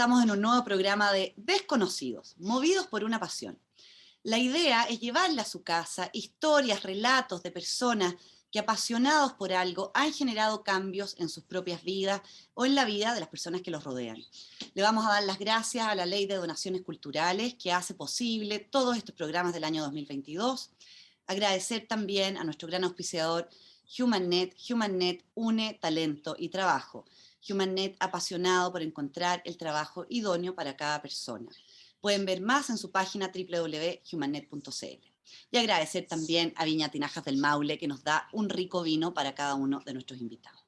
estamos en un nuevo programa de Desconocidos, movidos por una pasión. La idea es llevarle a su casa historias, relatos de personas que apasionados por algo han generado cambios en sus propias vidas o en la vida de las personas que los rodean. Le vamos a dar las gracias a la Ley de Donaciones Culturales que hace posible todos estos programas del año 2022. Agradecer también a nuestro gran auspiciador HumanNet. HumanNet une talento y trabajo. HumanNet apasionado por encontrar el trabajo idóneo para cada persona. Pueden ver más en su página www.humannet.cl. Y agradecer también a Viña Tinajas del Maule, que nos da un rico vino para cada uno de nuestros invitados.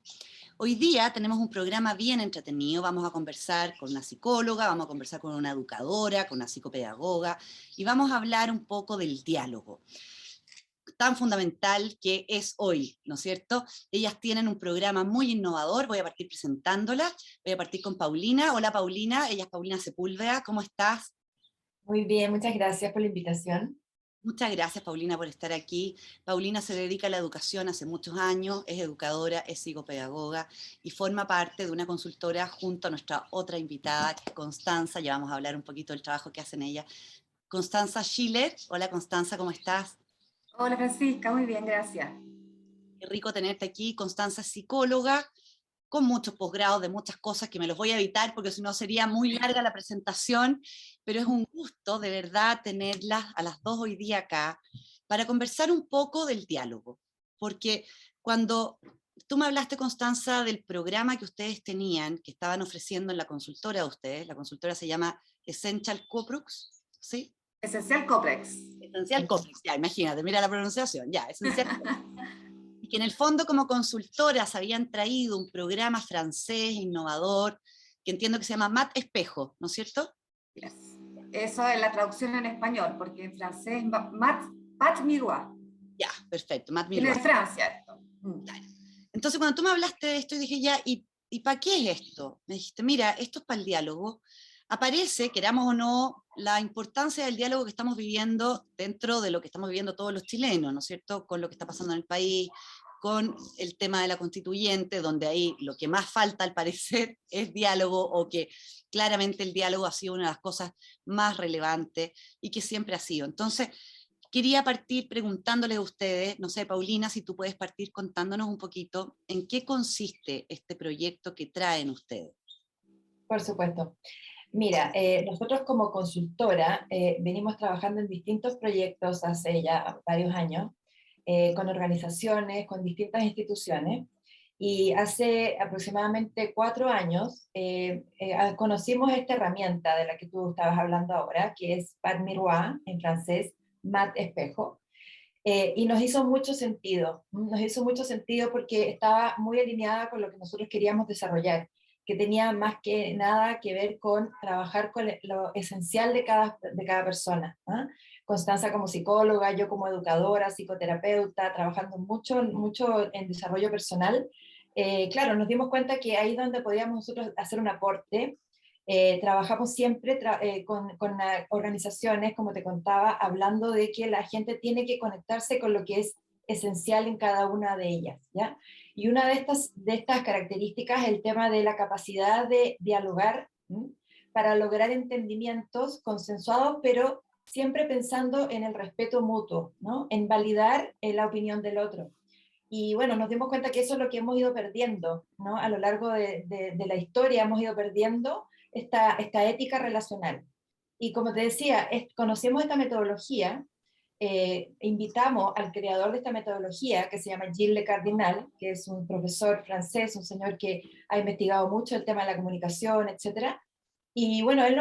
Hoy día tenemos un programa bien entretenido. Vamos a conversar con una psicóloga, vamos a conversar con una educadora, con una psicopedagoga, y vamos a hablar un poco del diálogo tan fundamental que es hoy, ¿no es cierto? Ellas tienen un programa muy innovador, voy a partir presentándola, voy a partir con Paulina. Hola Paulina, ella es Paulina Sepúlveda, ¿cómo estás? Muy bien, muchas gracias por la invitación. Muchas gracias, Paulina, por estar aquí. Paulina se dedica a la educación hace muchos años, es educadora, es psicopedagoga y forma parte de una consultora junto a nuestra otra invitada, que es Constanza. Ya vamos a hablar un poquito del trabajo que hacen ella. Constanza Schiller. Hola, Constanza, ¿cómo estás? Hola Francisca, muy bien, gracias. Qué rico tenerte aquí. Constanza es psicóloga, con muchos posgrados de muchas cosas que me los voy a evitar porque si no sería muy larga la presentación, pero es un gusto de verdad tenerlas a las dos hoy día acá para conversar un poco del diálogo, porque cuando tú me hablaste, Constanza, del programa que ustedes tenían, que estaban ofreciendo en la consultora de ustedes, la consultora se llama Essential Coprux, ¿sí? Esencial Complex. Esencial Coprux, ya, imagínate, mira la pronunciación, ya, Esencial Coprux. Y que en el fondo como consultoras habían traído un programa francés innovador, que entiendo que se llama Mat Espejo, ¿no es cierto? Yes. Eso es la traducción en español, porque en francés Pat Miroir. Ya, perfecto, Mat Viene Miroir. de Francia esto. Claro. Entonces cuando tú me hablaste de esto, dije ya, ¿y para qué es esto? Me dijiste, mira, esto es para el diálogo. Aparece, queramos o no, la importancia del diálogo que estamos viviendo dentro de lo que estamos viviendo todos los chilenos, ¿no es cierto? Con lo que está pasando en el país, con el tema de la constituyente, donde ahí lo que más falta al parecer es diálogo, o que claramente el diálogo ha sido una de las cosas más relevantes y que siempre ha sido. Entonces, quería partir preguntándoles a ustedes, no sé, Paulina, si tú puedes partir contándonos un poquito en qué consiste este proyecto que traen ustedes. Por supuesto. Mira, nosotros como consultora venimos trabajando en distintos proyectos hace ya varios años, con organizaciones, con distintas instituciones, y hace aproximadamente 4 años conocimos esta herramienta de la que tú estabas hablando ahora, que es Pat Miroir, en francés, Mat Espejo. Y nos hizo mucho sentido porque estaba muy alineada con lo que nosotros queríamos desarrollar, que tenía más que nada que ver con trabajar con lo esencial de cada persona. ¿Ah? Constanza como psicóloga, yo como educadora, psicoterapeuta, trabajando mucho, mucho en desarrollo personal. Claro, nos dimos cuenta que ahí donde podíamos nosotros hacer un aporte. Trabajamos siempre con organizaciones, como te contaba, hablando de que la gente tiene que conectarse con lo que es esencial en cada una de ellas, ¿ya? Y una de estas características es el tema de la capacidad de dialogar, ¿m? Para lograr entendimientos consensuados, pero siempre pensando en el respeto mutuo, ¿no? En validar la opinión del otro. Y bueno, nos dimos cuenta que eso es lo que hemos ido perdiendo, ¿no? A lo largo de la historia hemos ido perdiendo esta ética relacional. Y como te decía, conocemos esta metodología, invitamos al creador de esta metodología, que se llama Gilles Le Cardinal, que es un profesor francés, un señor que ha investigado mucho el tema de la comunicación, etc. Y bueno, él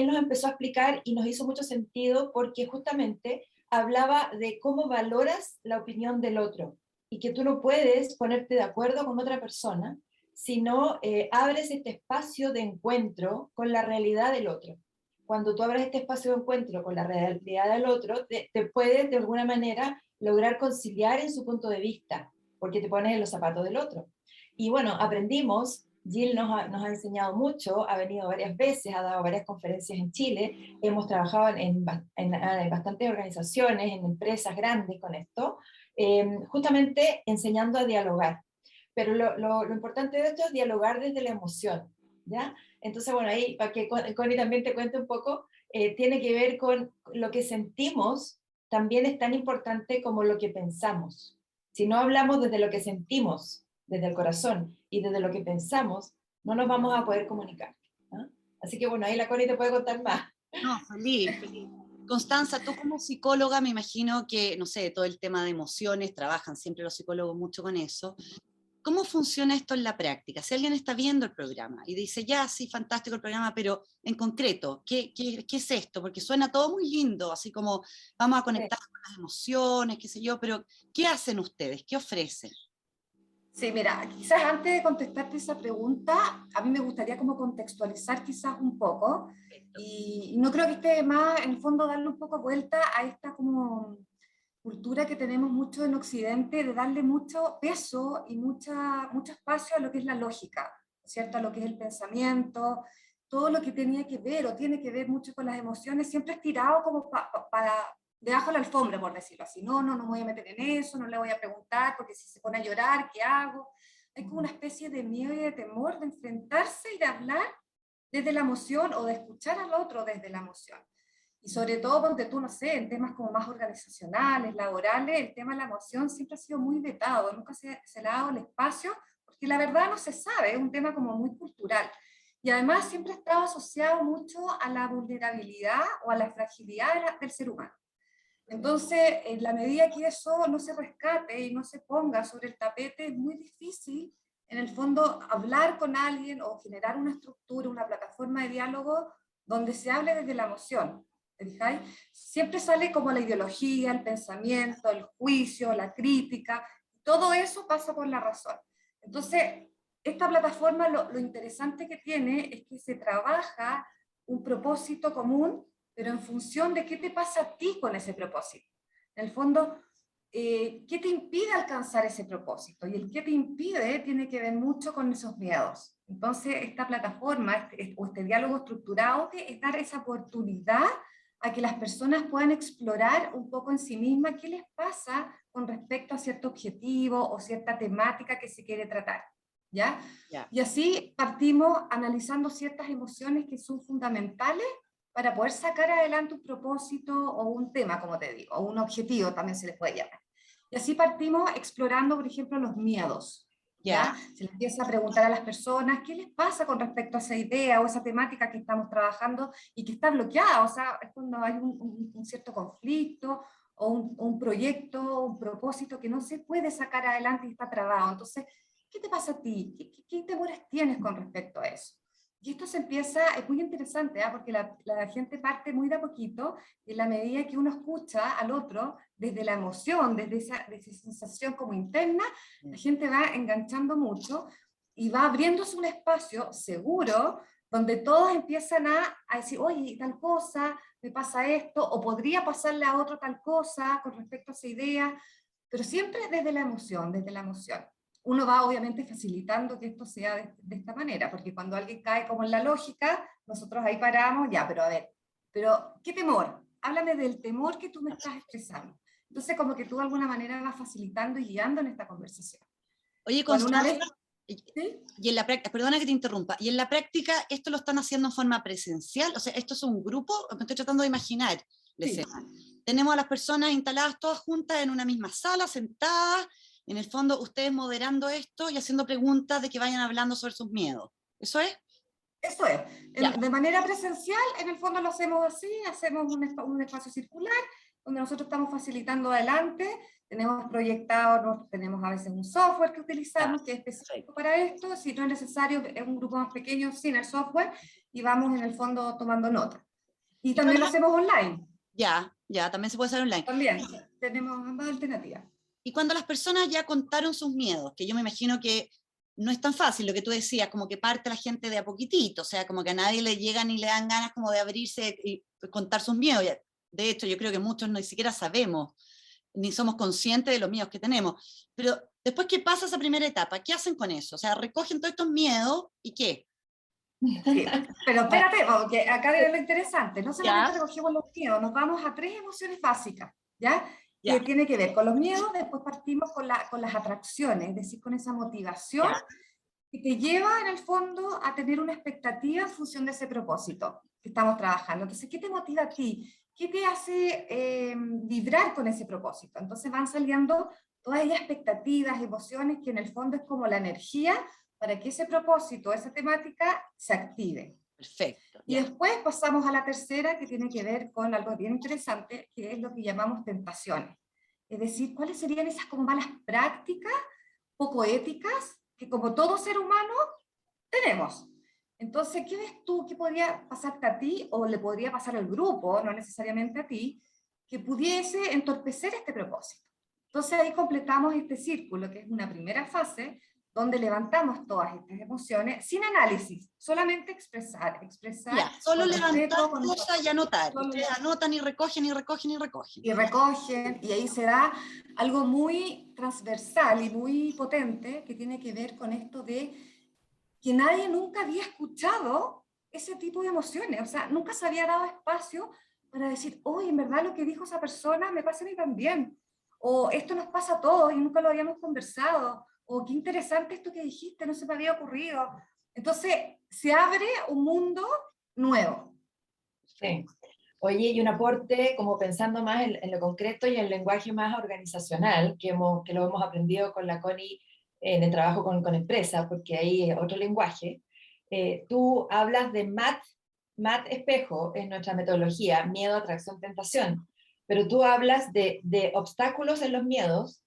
nos empezó a explicar y nos hizo mucho sentido porque justamente hablaba de cómo valoras la opinión del otro y que tú no puedes ponerte de acuerdo con otra persona si no abres este espacio de encuentro con la realidad del otro. Cuando tú abres este espacio de encuentro con la realidad del otro, te puedes de alguna manera lograr conciliar en su punto de vista, porque te pones en los zapatos del otro. Y bueno, aprendimos. Jill nos ha enseñado mucho, ha venido varias veces, ha dado varias conferencias en Chile, hemos trabajado en bastantes organizaciones, en empresas grandes con esto, justamente enseñando a dialogar. Pero lo importante de esto es dialogar desde la emoción, ¿ya? Entonces, bueno, ahí para que Connie también te cuente un poco, tiene que ver con lo que sentimos, también es tan importante como lo que pensamos. Si no hablamos desde lo que sentimos, desde el corazón, y desde lo que pensamos, no nos vamos a poder comunicar, ¿no? Así que bueno, ahí la Connie te puede contar más. No, feliz, feliz. Constanza, tú como psicóloga me imagino que, no sé, todo el tema de emociones, trabajan siempre los psicólogos mucho con eso. ¿Cómo funciona esto en la práctica? Si alguien está viendo el programa y dice, ya, sí, fantástico el programa, pero en concreto, ¿qué es esto? Porque suena todo muy lindo, así como vamos a conectar con las emociones, qué sé yo, pero ¿qué hacen ustedes? ¿Qué ofrecen? Sí, mira, quizás antes de contestarte esa pregunta, a mí me gustaría como contextualizar quizás un poco, y no creo que esté más, en el fondo, darle un poco vuelta a esta como cultura que tenemos mucho en Occidente de darle mucho peso y mucho espacio a lo que es la lógica, ¿cierto? A lo que es el pensamiento, todo lo que tenía que ver o tiene que ver mucho con las emociones, siempre es tirado como para debajo de la alfombra, por decirlo así. No me voy a meter en eso, no le voy a preguntar, porque si se pone a llorar, ¿qué hago? Hay como una especie de miedo y de temor de enfrentarse y de hablar desde la emoción o de escuchar al otro desde la emoción. Y sobre todo, ponte tú, no sé, en temas como más organizacionales, laborales, el tema de la emoción siempre ha sido muy vetado, nunca se le ha dado el espacio, porque la verdad no se sabe, es un tema como muy cultural. Y además siempre ha estado asociado mucho a la vulnerabilidad o a la fragilidad del ser humano. Entonces, en la medida que eso no se rescate y no se ponga sobre el tapete, es muy difícil, en el fondo, hablar con alguien o generar una estructura, una plataforma de diálogo donde se hable desde la emoción. ¿Te fijáis? Siempre sale como la ideología, el pensamiento, el juicio, la crítica, todo eso pasa por la razón. Entonces, esta plataforma lo interesante que tiene es que se trabaja un propósito común, pero en función de qué te pasa a ti con ese propósito. En el fondo, ¿qué te impide alcanzar ese propósito? Y el qué te impide tiene que ver mucho con esos miedos. Entonces, esta plataforma o este diálogo estructurado es dar esa oportunidad a que las personas puedan explorar un poco en sí mismas qué les pasa con respecto a cierto objetivo o cierta temática que se quiere tratar. ¿Ya? Ya. Y así partimos analizando ciertas emociones que son fundamentales para poder sacar adelante un propósito o un tema, como te digo, o un objetivo también se les puede llamar. Y así partimos explorando, por ejemplo, los miedos. ¿Ya? Se les empieza a preguntar a las personas qué les pasa con respecto a esa idea o esa temática que estamos trabajando y que está bloqueada, o sea, es cuando hay un cierto conflicto o un proyecto, un propósito que no se puede sacar adelante y está trabado. Entonces, ¿qué te pasa a ti? ¿Qué temores tienes con respecto a eso? Y esto se empieza, es muy interesante, ¿eh? Porque la gente parte muy de a poquito, y en la medida que uno escucha al otro, desde la emoción, desde esa sensación como interna, la gente va enganchando mucho y va abriéndose un espacio seguro donde todos empiezan a decir, oye, tal cosa, me pasa esto, o podría pasarle a otro tal cosa con respecto a esa idea, pero siempre desde la emoción, desde la emoción. Uno va obviamente facilitando que esto sea de esta manera, porque cuando alguien cae como en la lógica, nosotros ahí paramos, ya, pero a ver, pero ¿qué temor? Háblame del temor que tú me estás expresando. Entonces como que tú de alguna manera vas facilitando y guiando en esta conversación. Oye, Bueno, una Constanza, vez... ¿Sí? y en la práctica, perdona que te interrumpa, y en la práctica esto lo están haciendo en forma presencial, o sea, esto es un grupo, me estoy tratando de imaginar la Sí. escena. Tenemos a las personas instaladas todas juntas en una misma sala, sentadas, en el fondo ustedes moderando esto y haciendo preguntas de que vayan hablando sobre sus miedos. ¿Eso es? Eso es. Ya, De manera presencial, en el fondo lo hacemos así, hacemos un espacio circular, donde nosotros estamos facilitando adelante, tenemos proyectado, tenemos a veces un software que ya, utilizamos que es específico perfecto. para esto, si no es necesario, es un grupo más pequeño sin el software, y vamos en el fondo tomando nota. Y Y también cuando lo hacemos online, ya, también se puede hacer online. también, tenemos ambas alternativas. Y cuando las personas ya contaron sus miedos, que yo me imagino que no es tan fácil lo que tú decías, como que parte la gente de a poquitito, o sea, como que a nadie le llegan ni le dan ganas como de abrirse y contar sus miedos. De hecho, yo creo que muchos ni siquiera sabemos, ni somos conscientes de los miedos que tenemos. Pero después que pasa esa primera etapa, ¿qué hacen con eso? O sea, recogen todos estos miedos y ¿qué? Sí, pero espérate, porque acá viene lo interesante. No solamente Ya, recogemos los miedos, nos vamos a tres emociones básicas, ¿ya? Que ya, tiene que ver con los miedos, después partimos con las atracciones, es decir, con esa motivación, ya, que te lleva en el fondo a tener una expectativa en función de ese propósito que estamos trabajando. Entonces, ¿qué te motiva a ti? ¿Qué te hace vibrar con ese propósito? Entonces van saliendo todas ellas expectativas, emociones, que en el fondo es como la energía para que ese propósito, esa temática se active. Perfecto. Y después pasamos a la tercera, que tiene que ver con algo bien interesante, que es lo que llamamos tentaciones. Es decir, ¿cuáles serían esas como malas prácticas, poco éticas, que como todo ser humano tenemos? Entonces, ¿qué ves tú que podría pasarte a ti o le podría pasar al grupo, no necesariamente a ti, que pudiese entorpecer este propósito? Entonces ahí completamos este círculo, que es una primera fase, donde levantamos todas estas emociones sin análisis, solamente expresar Ya, solo con levantar respeto, con cosas y anotar. solo Ustedes anotan y recogen y recogen y recogen. y recogen, y ahí se da algo muy transversal y muy potente que tiene que ver con esto de que nadie nunca había escuchado ese tipo de emociones, o sea, nunca se había dado espacio para decir, oye, en verdad lo que dijo esa persona me pasa a mí también, o esto nos pasa a todos y nunca lo habíamos conversado, o qué interesante esto que dijiste, no se me había ocurrido. Entonces, se abre un mundo nuevo. Sí. Oye, y un aporte, como pensando más en lo concreto y en el lenguaje más organizacional, que lo hemos aprendido con la Connie en el trabajo con empresas, porque ahí es otro lenguaje. Tú hablas de MAT espejo, es nuestra metodología, miedo, atracción, tentación, pero tú hablas de obstáculos en los miedos,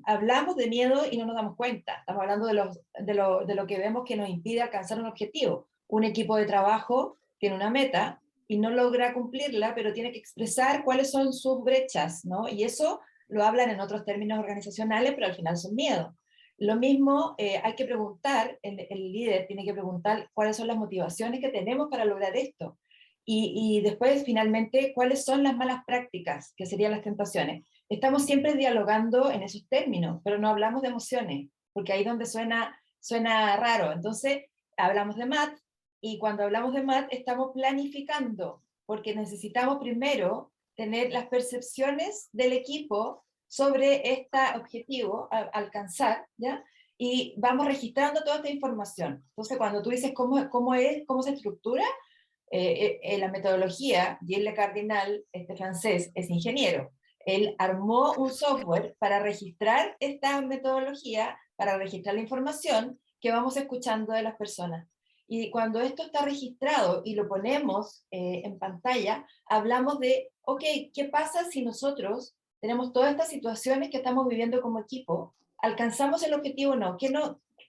hablamos de miedo y no nos damos cuenta, estamos hablando de lo que vemos que nos impide alcanzar un objetivo. Un equipo de trabajo tiene una meta, y no logra cumplirla, pero tiene que expresar cuáles son sus brechas, ¿no? Y eso lo hablan en otros términos organizacionales, pero al final son miedos. Lo mismo hay que preguntar, el líder tiene que preguntar cuáles son las motivaciones que tenemos para lograr esto. Y después, finalmente, cuáles son las malas prácticas, que serían las tentaciones. Estamos siempre dialogando en esos términos, pero no hablamos de emociones, porque ahí es donde suena raro. Entonces, hablamos de MAT, y cuando hablamos de MAT, estamos planificando, porque necesitamos primero tener las percepciones del equipo sobre este objetivo a alcanzar, ¿ya? Y vamos registrando toda esta información. Entonces, cuando tú dices cómo se estructura, la metodología, Gilles Le Cardinal, este francés, es ingeniero. Él armó un software para registrar esta metodología, para registrar la información que vamos escuchando de las personas. Y cuando esto está registrado y lo ponemos en pantalla, hablamos de, ok, ¿qué pasa si nosotros tenemos todas estas situaciones que estamos viviendo como equipo? ¿Alcanzamos el objetivo o no?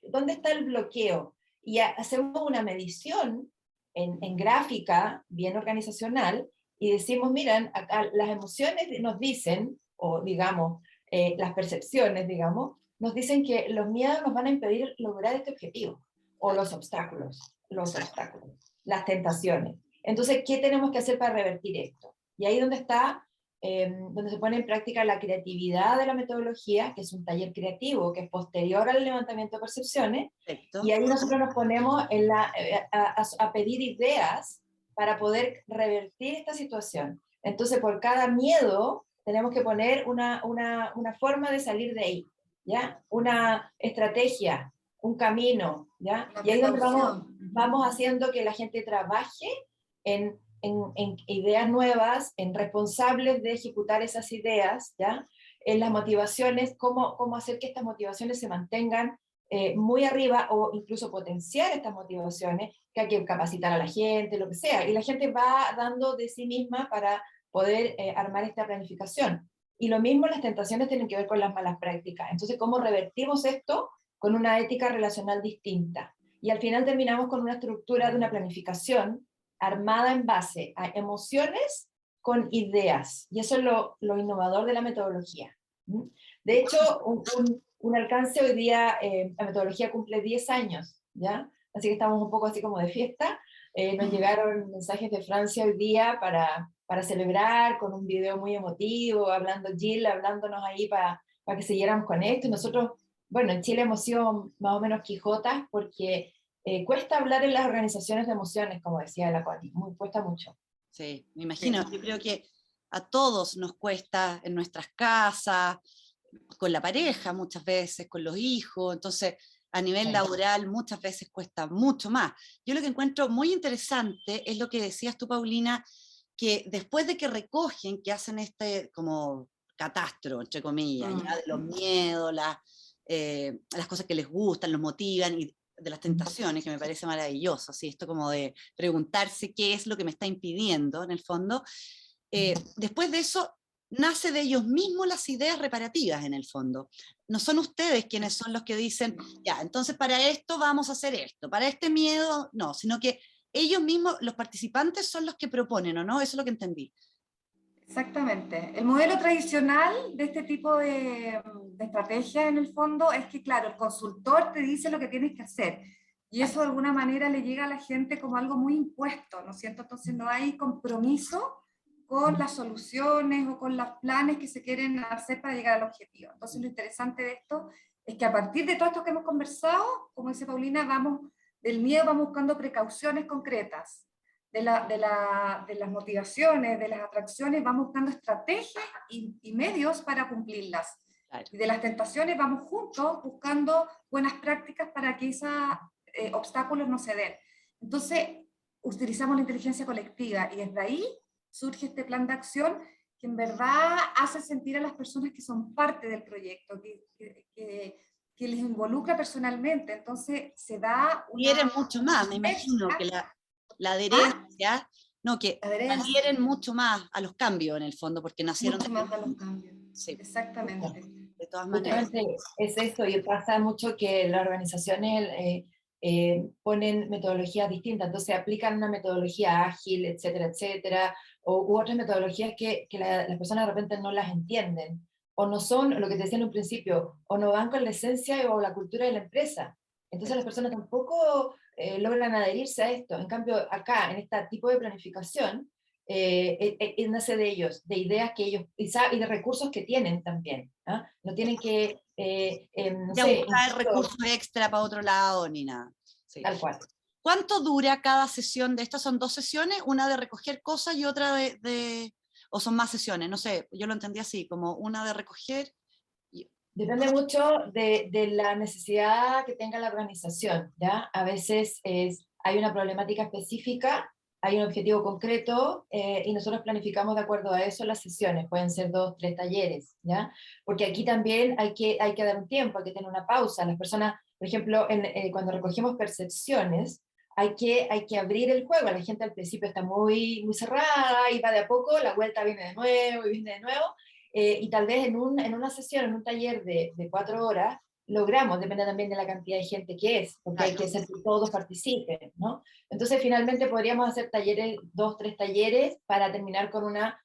¿Dónde está el bloqueo? Y hacemos una medición en gráfica, bien organizacional, y decimos, miren, acá las emociones nos dicen, o digamos, las percepciones, digamos, nos dicen que los miedos nos van a impedir lograr este objetivo, o los obstáculos, las tentaciones. Entonces, ¿qué tenemos que hacer para revertir esto? Y ahí donde está, donde se pone en práctica la creatividad de la metodología, que es un taller creativo, que es posterior al levantamiento de percepciones. Perfecto. Y ahí nosotros nos ponemos a pedir ideas para poder revertir esta situación. Entonces, por cada miedo, tenemos que poner una forma de salir de ahí, ¿ya? Una estrategia, un camino, ¿ya? Y ahí es donde vamos haciendo que la gente trabaje en ideas nuevas, en responsables de ejecutar esas ideas, ¿ya? En las motivaciones, cómo hacer que estas motivaciones se mantengan muy arriba o incluso potenciar estas motivaciones, que hay que capacitar a la gente, lo que sea, y la gente va dando de sí misma para poder armar esta planificación. Y lo mismo las tentaciones tienen que ver con las malas prácticas. Entonces, ¿cómo revertimos esto con una ética relacional distinta? Y al final terminamos con una estructura de una planificación armada en base a emociones con ideas. Y eso es lo innovador de la metodología. De hecho, un alcance hoy día, la metodología cumple 10 años, ¿ya? Así que estamos un poco así como de fiesta. Nos llegaron mensajes de Francia hoy día para celebrar, con un video muy emotivo, Jill hablándonos ahí para que siguiéramos con esto. Y nosotros, bueno, en Chile hemos sido más o menos quijotas porque cuesta hablar en las organizaciones de emociones, como decía la Connie, cuesta mucho. Sí, me imagino. Yo creo que a todos nos cuesta en nuestras casas, con la pareja muchas veces, con los hijos. Entonces, a nivel laboral muchas veces cuesta mucho más. Yo lo que encuentro muy interesante es lo que decías tú, Paulina, que después de que recogen, que hacen este como catastro, entre comillas, ya de los miedos, las cosas que les gustan, los motivan, y de las tentaciones, que me parece maravilloso, ¿sí? Esto como de preguntarse qué es lo que me está impidiendo, en el fondo. Después de eso, nace de ellos mismos las ideas reparativas, en el fondo. No son ustedes quienes son los que dicen, ya, entonces para esto vamos a hacer esto, para este miedo, no, sino que ellos mismos, los participantes, son los que proponen, ¿o no? Eso es lo que entendí. Exactamente. El modelo tradicional de este tipo de estrategia, en el fondo, es que, claro, el consultor te dice lo que tienes que hacer. Y eso de alguna manera le llega a la gente como algo muy impuesto, ¿no es cierto? Entonces no hay compromiso con las soluciones o con los planes que se quieren hacer para llegar al objetivo. Entonces lo interesante de esto es que a partir de todo esto que hemos conversado, como dice Paulina, del miedo vamos buscando precauciones concretas. De las motivaciones, de las atracciones, vamos buscando estrategias y medios para cumplirlas. Claro. Y de las tentaciones vamos juntos buscando buenas prácticas para que esos obstáculos no se den. Entonces, utilizamos la inteligencia colectiva y desde ahí surge este plan de acción que en verdad hace sentir a las personas que son parte del proyecto, que les involucra personalmente. Entonces, se da Quieren mucho más, me imagino, que la adherencia, no, que adhieren mucho más a los cambios, en el fondo, porque nacieron mucho más a los cambios. Sí. Exactamente. De todas maneras. Justamente es esto, y pasa mucho que las organizaciones ponen metodologías distintas, entonces aplican una metodología ágil, etcétera, etcétera, u otras metodologías que las personas de repente no las entienden, o no son, lo que te decía en un principio, o no van con la esencia o la cultura de la empresa. Entonces las personas tampoco logran adherirse a esto. En cambio, acá, en este tipo de planificación, nace de ellos, de ideas que ellos, y de recursos que tienen también. ¿Ah? No tienen que, no ya sé, buscar recursos extra para otro lado, ni nada. Sí. Tal cual. ¿Cuánto dura cada sesión de estas? ¿Son 2 sesiones? ¿Una de recoger cosas y otra o son más sesiones? No sé, yo lo entendí así, como una de recoger. Depende mucho de la necesidad que tenga la organización, ¿ya? A veces hay una problemática específica, hay un objetivo concreto, y nosotros planificamos de acuerdo a eso las sesiones, pueden ser 2, 3 talleres, ¿ya? Porque aquí también hay que dar un tiempo, hay que tener una pausa. Las personas, por ejemplo, cuando recogemos percepciones, hay que abrir el juego. La gente al principio está muy, muy cerrada y va de a poco, la vuelta viene de nuevo y viene de nuevo. Y tal vez en una sesión, en un taller de 4 horas, logramos, depende también de la cantidad de gente que es, porque hay que hacer que todos participen, ¿no? Entonces, finalmente podríamos hacer talleres, 2, 3 talleres, para terminar con una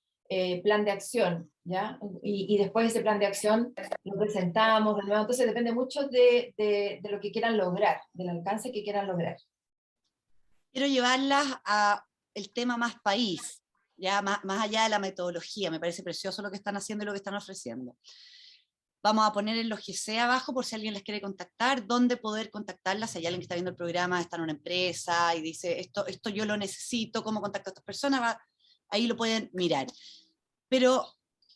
plan de acción, ¿ya? Y después ese plan de acción lo presentamos de nuevo. Entonces, depende mucho de lo que quieran lograr, del alcance que quieran lograr. Quiero llevarlas a el tema más país, ya más allá de la metodología. Me parece precioso lo que están haciendo y lo que están ofreciendo. Vamos a poner en los GC abajo por si alguien les quiere contactar, dónde poder contactarlas. Si hay alguien que está viendo el programa, está en una empresa y dice, esto yo lo necesito, ¿cómo contacto a estas personas? Ahí lo pueden mirar. Pero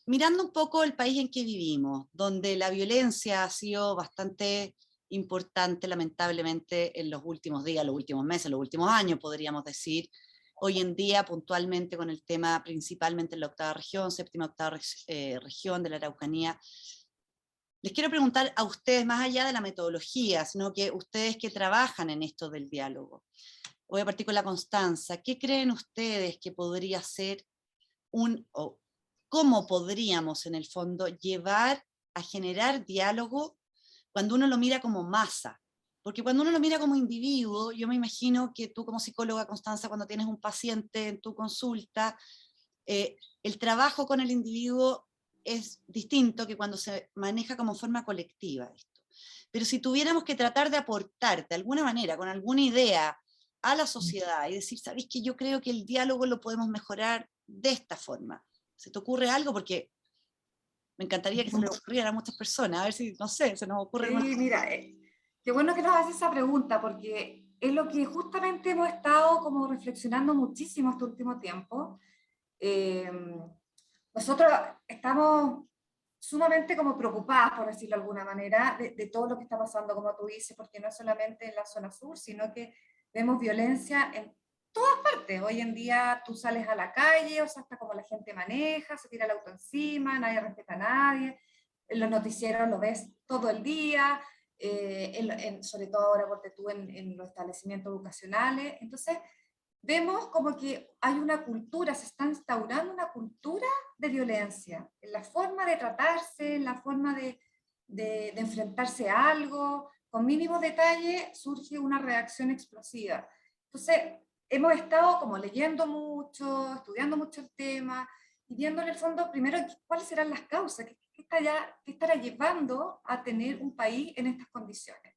mirando un poco el país en que vivimos, donde la violencia ha sido bastante importante, lamentablemente, en los últimos días, los últimos meses, los últimos años, podríamos decir, hoy en día puntualmente con el tema principalmente en la 8ª región, 7ª, 8ª región de la Araucanía. Les quiero preguntar a ustedes, más allá de la metodología, sino que ustedes que trabajan en esto del diálogo. Voy a partir con la Constanza. ¿Qué creen ustedes que podría ser o cómo podríamos en el fondo llevar a generar diálogo cuando uno lo mira como masa? Porque cuando uno lo mira como individuo, yo me imagino que tú como psicóloga, Constanza, cuando tienes un paciente en tu consulta, el trabajo con el individuo es distinto que cuando se maneja como forma colectiva esto. Pero si tuviéramos que tratar de aportar de alguna manera, con alguna idea, a la sociedad y decir, ¿sabéis que yo creo que el diálogo lo podemos mejorar de esta forma? ¿Se te ocurre algo? Porque me encantaría que se le ocurriera a muchas personas, a ver si, no sé, se nos ocurre. Sí, mira, qué bueno que nos haces esa pregunta, porque es lo que justamente hemos estado como reflexionando muchísimo este último tiempo. Nosotros estamos sumamente como preocupadas, por decirlo de alguna manera, de todo lo que está pasando, como tú dices, porque no es solamente en la zona sur, sino que vemos violencia en todas partes. Hoy en día tú sales a la calle, o sea, hasta como la gente maneja, se tira el auto encima, nadie respeta a nadie, en los noticieros lo ves todo el día, sobre todo ahora porque tú en los establecimientos educacionales. Entonces, vemos como que hay una cultura, se está instaurando una cultura de violencia, en la forma de tratarse, en la forma de enfrentarse a algo, con mínimo detalle surge una reacción explosiva. Entonces, hemos estado como leyendo mucho, estudiando mucho el tema, y viendo en el fondo primero cuáles serán las causas, qué estará llevando a tener un país en estas condiciones.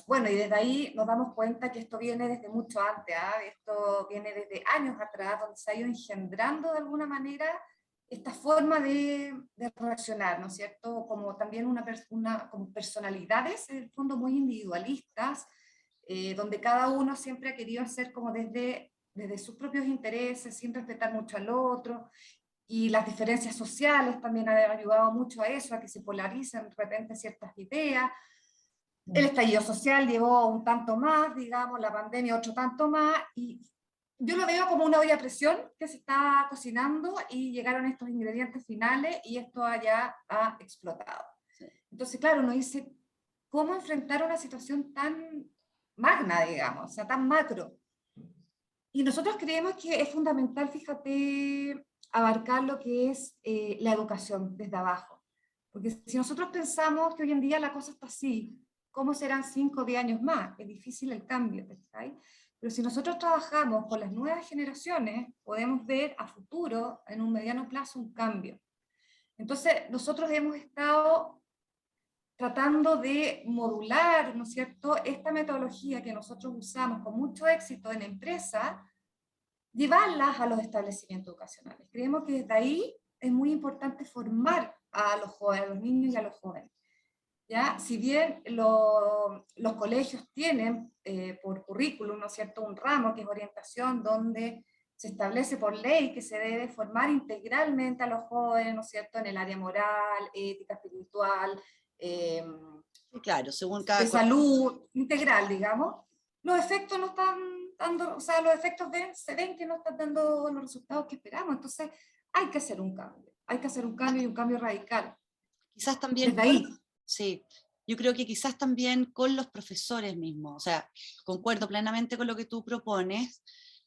Bueno, y desde ahí nos damos cuenta que esto viene desde mucho antes, esto viene desde años atrás, donde se ha ido engendrando de alguna manera esta forma de reaccionar, ¿no es cierto? Como también como personalidades, en el fondo muy individualistas, donde cada uno siempre ha querido hacer como desde sus propios intereses, sin respetar mucho al otro, y las diferencias sociales también han ayudado mucho a eso, a que se polaricen de repente ciertas ideas. El estallido social llevó un tanto más, digamos, la pandemia otro tanto más, y yo lo veo como una olla a presión que se está cocinando y llegaron estos ingredientes finales y esto ya ha explotado. Entonces, claro, uno dice, ¿cómo enfrentar una situación tan magna, digamos, o sea, tan macro? Y nosotros creemos que es fundamental, fíjate, abarcar lo que es la educación desde abajo. Porque si nosotros pensamos que hoy en día la cosa está así, ¿cómo serán 5 o 10 años más? Es difícil el cambio, ¿sí? Pero si nosotros trabajamos con las nuevas generaciones, podemos ver a futuro, en un mediano plazo, un cambio. Entonces, nosotros hemos estado tratando de modular, ¿no es cierto?, esta metodología que nosotros usamos con mucho éxito en empresas, llevarlas a los establecimientos educacionales. Creemos que desde ahí es muy importante formar a los jóvenes, a los niños y a los jóvenes. ¿Ya? Si bien los colegios tienen por currículum, ¿no es cierto?, un ramo que es orientación, donde se establece por ley que se debe formar integralmente a los jóvenes, ¿no es cierto?, en el área moral, ética, espiritual, claro, según cada de salud, integral, digamos, los efectos no están dando, o sea, los efectos se ven que no están dando los resultados que esperamos. Entonces, hay que hacer un cambio, hay que hacer un cambio y un cambio radical. Quizás también, desde ahí. Sí, yo creo que quizás también con los profesores mismos, o sea, concuerdo plenamente con lo que tú propones,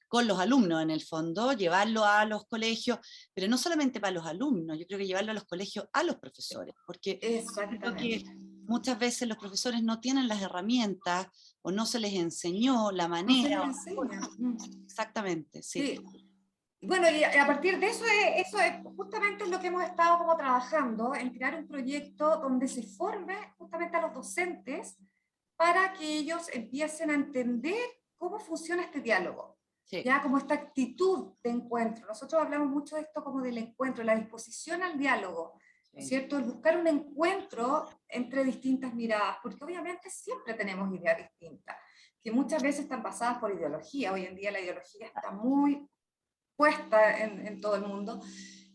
con los alumnos en el fondo, llevarlo a los colegios, pero no solamente para los alumnos, yo creo que llevarlo a los colegios a los profesores, porque creo que muchas veces los profesores no tienen las herramientas o no se les enseñó la manera. No se les enseña. Exactamente, sí. Sí. Bueno, y a partir de eso, justamente es lo que hemos estado como trabajando, en crear un proyecto donde se forme justamente a los docentes para que ellos empiecen a entender cómo funciona este diálogo, sí, ya como esta actitud de encuentro. Nosotros hablamos mucho de esto como del encuentro, la disposición al diálogo, sí, ¿cierto? El buscar un encuentro entre distintas miradas, porque obviamente siempre tenemos ideas distintas, que muchas veces están basadas por ideología. Hoy en día la ideología está muy puesta en todo el mundo.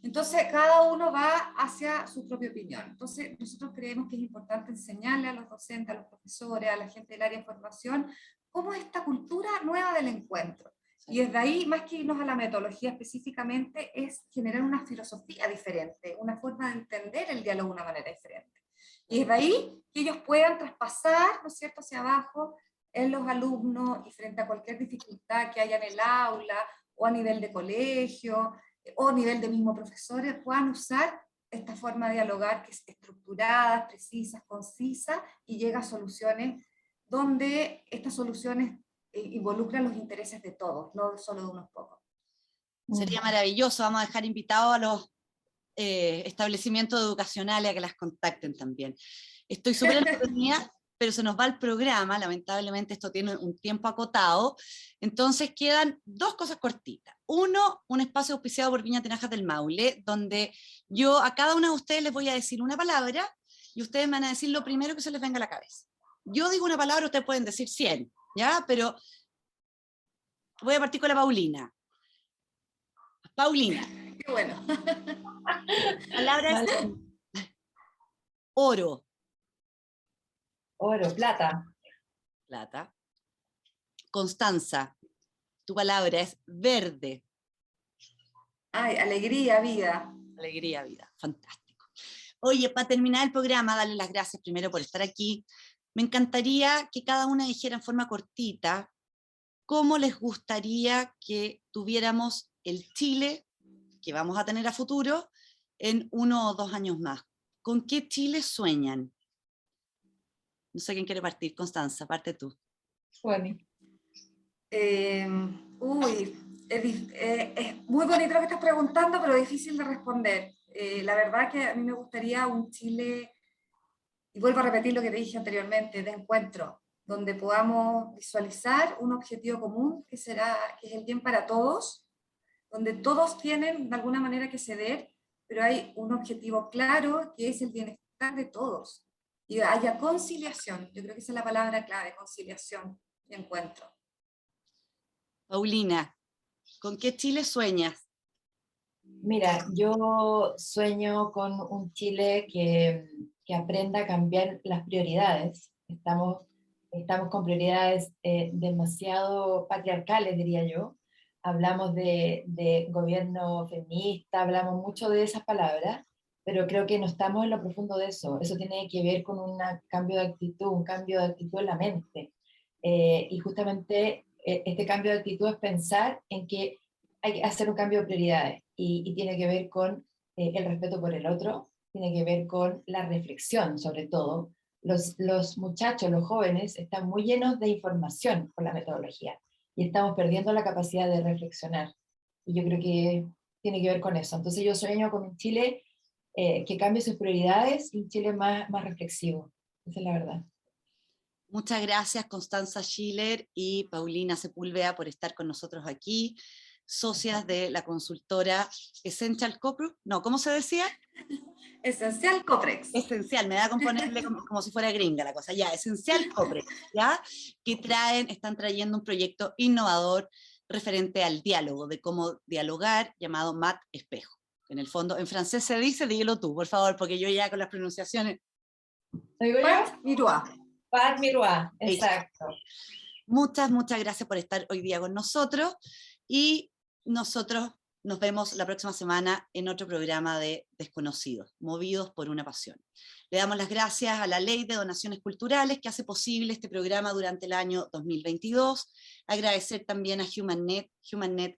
Entonces, cada uno va hacia su propia opinión. Entonces, nosotros creemos que es importante enseñarle a los docentes, a los profesores, a la gente del área de formación, cómo es esta cultura nueva del encuentro. Y desde ahí, más que irnos a la metodología específicamente, es generar una filosofía diferente, una forma de entender el diálogo de una manera diferente. Y desde ahí, que ellos puedan traspasar, ¿no es cierto?, hacia abajo en los alumnos y frente a cualquier dificultad que haya en el aula, o a nivel de colegio, o a nivel de mismo profesores, puedan usar esta forma de dialogar que es estructurada, precisa, concisa, y llega a soluciones donde estas soluciones involucran los intereses de todos, no solo de unos pocos. Sería maravilloso, vamos a dejar invitados a los establecimientos educacionales a que las contacten también. Estoy súper entretenida, pero se nos va el programa, lamentablemente esto tiene un tiempo acotado, entonces quedan dos cosas cortitas. Uno, un espacio auspiciado por Viña Tinajas del Maule, donde yo a cada uno de ustedes les voy a decir una palabra, y ustedes me van a decir lo primero que se les venga a la cabeza. Yo digo una palabra, ustedes pueden decir 100, ¿ya? Pero voy a partir con la Paulina. Paulina. qué bueno. Palabra es oro. Oro, plata. Plata. Constanza, tu palabra es verde. Ay, alegría, vida. Alegría, vida. Fantástico. Oye, para terminar el programa, darle las gracias primero por estar aquí. Me encantaría que cada una dijera en forma cortita cómo les gustaría que tuviéramos el Chile que vamos a tener a futuro en 1 o 2 años más. ¿Con qué Chile sueñan? No sé quién quiere partir. Constanza, parte tú. Bueno. Es muy bonito lo que estás preguntando, pero difícil de responder. La verdad que a mí me gustaría un Chile, y vuelvo a repetir lo que te dije anteriormente, de encuentro, donde podamos visualizar un objetivo común que es el bien para todos, donde todos tienen de alguna manera que ceder, pero hay un objetivo claro que es el bienestar de todos. Y haya conciliación, yo creo que esa es la palabra clave, conciliación y encuentro. Paulina, ¿con qué Chile sueñas? Mira, yo sueño con un Chile que aprenda a cambiar las prioridades. Estamos con prioridades demasiado patriarcales, diría yo. Hablamos de gobierno feminista, hablamos mucho de esas palabras, pero creo que no estamos en lo profundo de eso. Eso tiene que ver con un cambio de actitud, un cambio de actitud en la mente. Y justamente este cambio de actitud es pensar en que hay que hacer un cambio de prioridades y tiene que ver con el respeto por el otro, tiene que ver con la reflexión sobre todo. Los muchachos, los jóvenes, están muy llenos de información por la metodología y estamos perdiendo la capacidad de reflexionar. Y yo creo que tiene que ver con eso. Entonces yo sueño con un Chile que cambie sus prioridades y un Chile más reflexivo. Esa es la verdad. Muchas gracias Constanza Schiller y Paulina Sepúlveda por estar con nosotros aquí, socias de la consultora Essential Coprex, no, ¿cómo se decía? Esencial Coprex. Esencial, me da con ponerle como si fuera gringa la cosa, ya, Esencial Coprex, ¿ya? Que están trayendo un proyecto innovador referente al diálogo, de cómo dialogar, llamado Mat Espejo. En el fondo, en francés se dice, dígelo tú, por favor, porque yo ya con las pronunciaciones... ¿Digo yo? Miroir. Pat Miroir, exacto. Muchas gracias por estar hoy día con nosotros y nosotros nos vemos la próxima semana en otro programa de Desconocidos, movidos por una pasión. Le damos las gracias a la Ley de Donaciones Culturales que hace posible este programa durante el año 2022. Agradecer también a HumanNet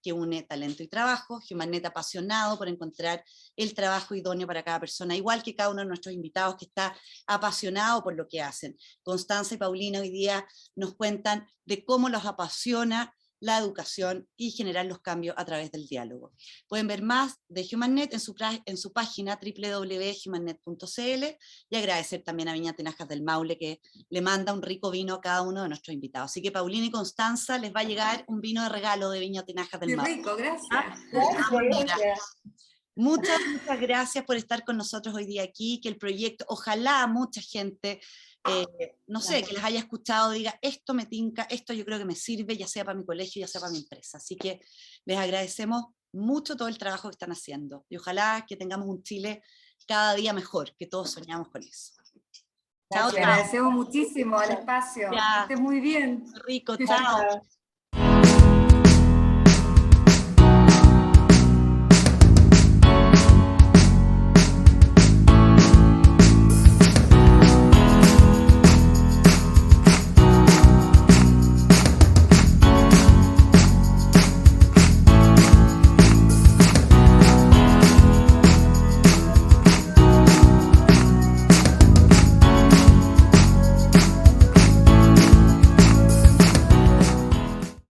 que une talento y trabajo, HumanNet apasionado por encontrar el trabajo idóneo para cada persona, igual que cada uno de nuestros invitados que está apasionado por lo que hacen. Constanza y Paulina hoy día nos cuentan de cómo los apasiona la educación y generar los cambios a través del diálogo. Pueden ver más de HumanNet en su página www.humannet.cl y agradecer también a Viña Tinajas del Maule que le manda un rico vino a cada uno de nuestros invitados. Así que Paulina y Constanza les va a llegar un vino de regalo de Viña Tinajas del Maule. Qué rico, gracias. Gracias. Muchas gracias por estar con nosotros hoy día aquí, que el proyecto, ojalá mucha gente, no sé, que les haya escuchado, diga, esto me tinca, esto yo creo que me sirve, ya sea para mi colegio, ya sea para mi empresa. Así que les agradecemos mucho todo el trabajo que están haciendo y ojalá que tengamos un Chile cada día mejor, que todos soñamos con eso. Chao, Te agradecemos muchísimo al espacio. Ya. Que estés muy bien. Rico, chao.